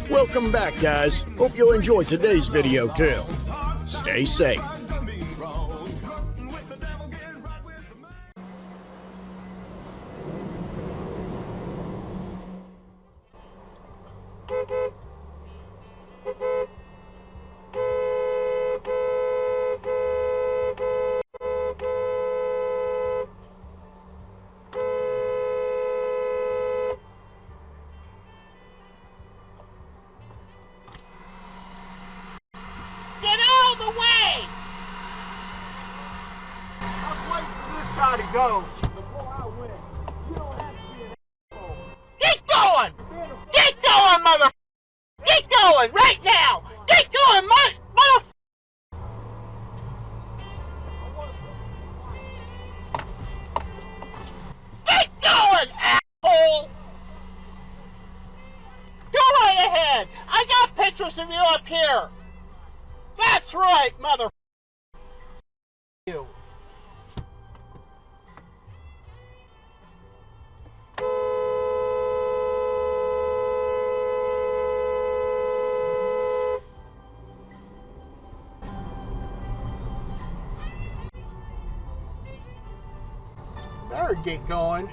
Welcome back, guys. Hope you'll enjoy today's video too. Stay safe. Get out of the way! I'm waiting for this guy to go before I win. You don't have to be an asshole. Keep going! Keep going, mother! Keep going right now! Keep going, mother! Keep going, asshole! Go right ahead! I got pictures of you up here! That's right, mother. You. Better get going.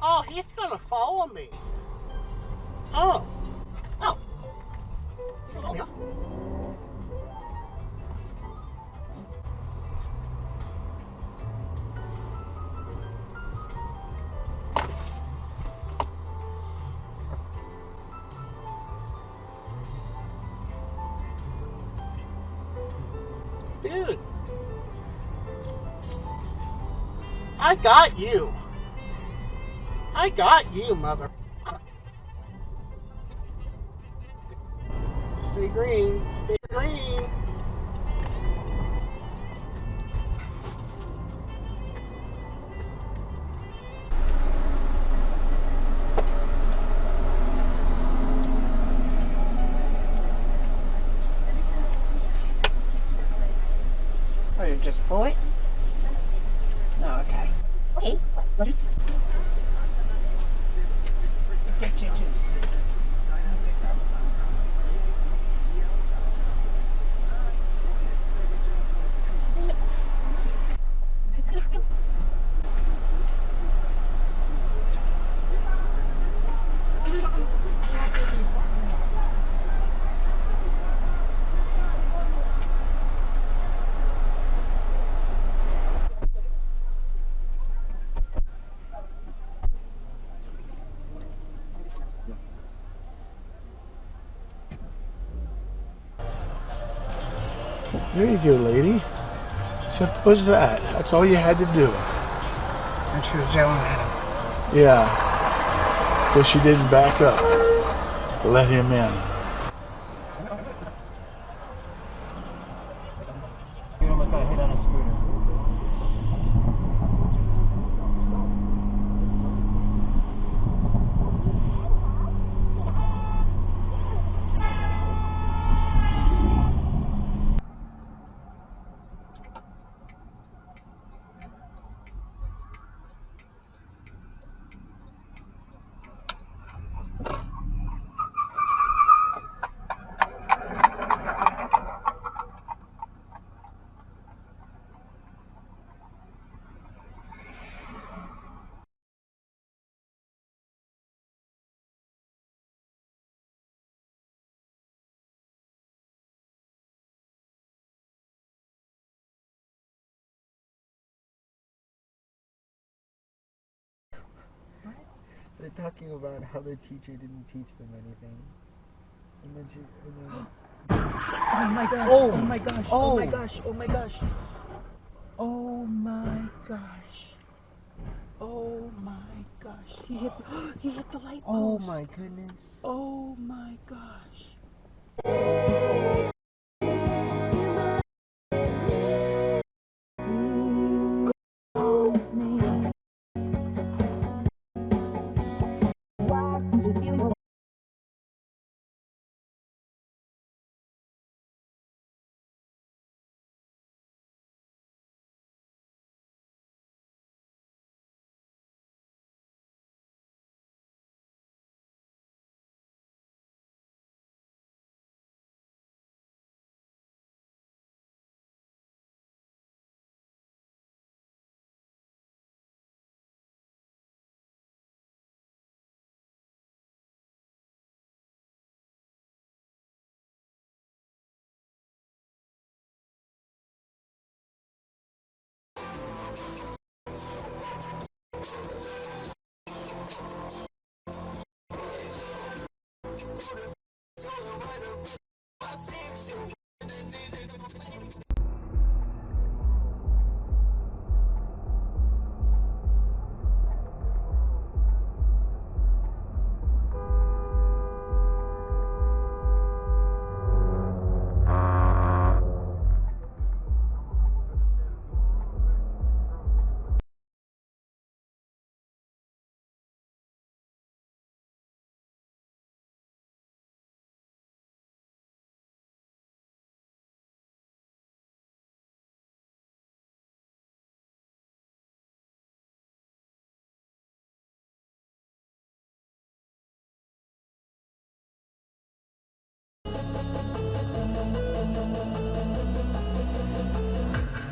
Oh, he's gonna follow me. Oh. Oh. Yeah. Dude, I got you. I got you, mother. Stay green. Stay green. Oh, you just pull it? Oh, okay. Okay. What is get your juice. There you go, lady. Simple as that. That's all you had to do. And she was yelling at him. Yeah. But she didn't back up to let him in. They're talking about how their teacher didn't teach them anything. And then oh my gosh, oh my gosh, oh my gosh, oh my gosh. Oh my gosh. Oh my gosh. He hit the light post. Oh my goodness. Oh my gosh.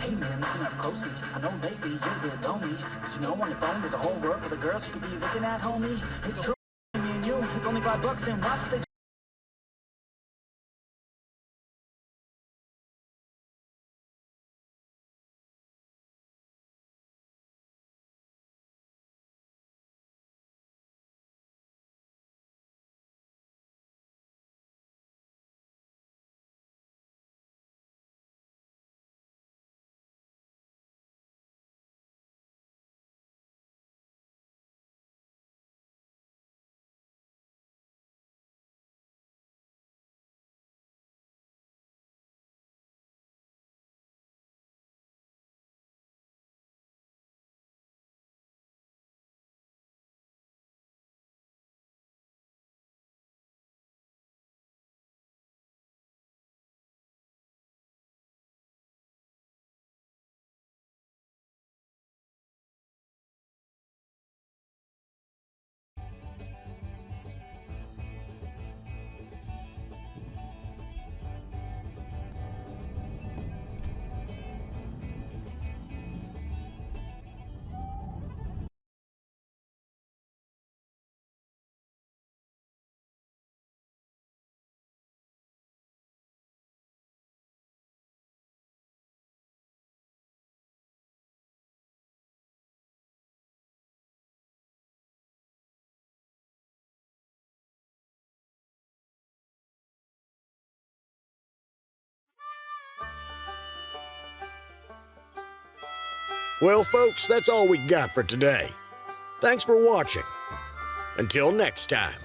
Hey man, listen up closely. I know lately you're a bit lonely, but you know on your phone there's a whole world full of girls you could be looking at, homie. It's true, me and you, it's only $5 and watch what they. Well, folks, that's all we got for today. Thanks for watching. Until next time.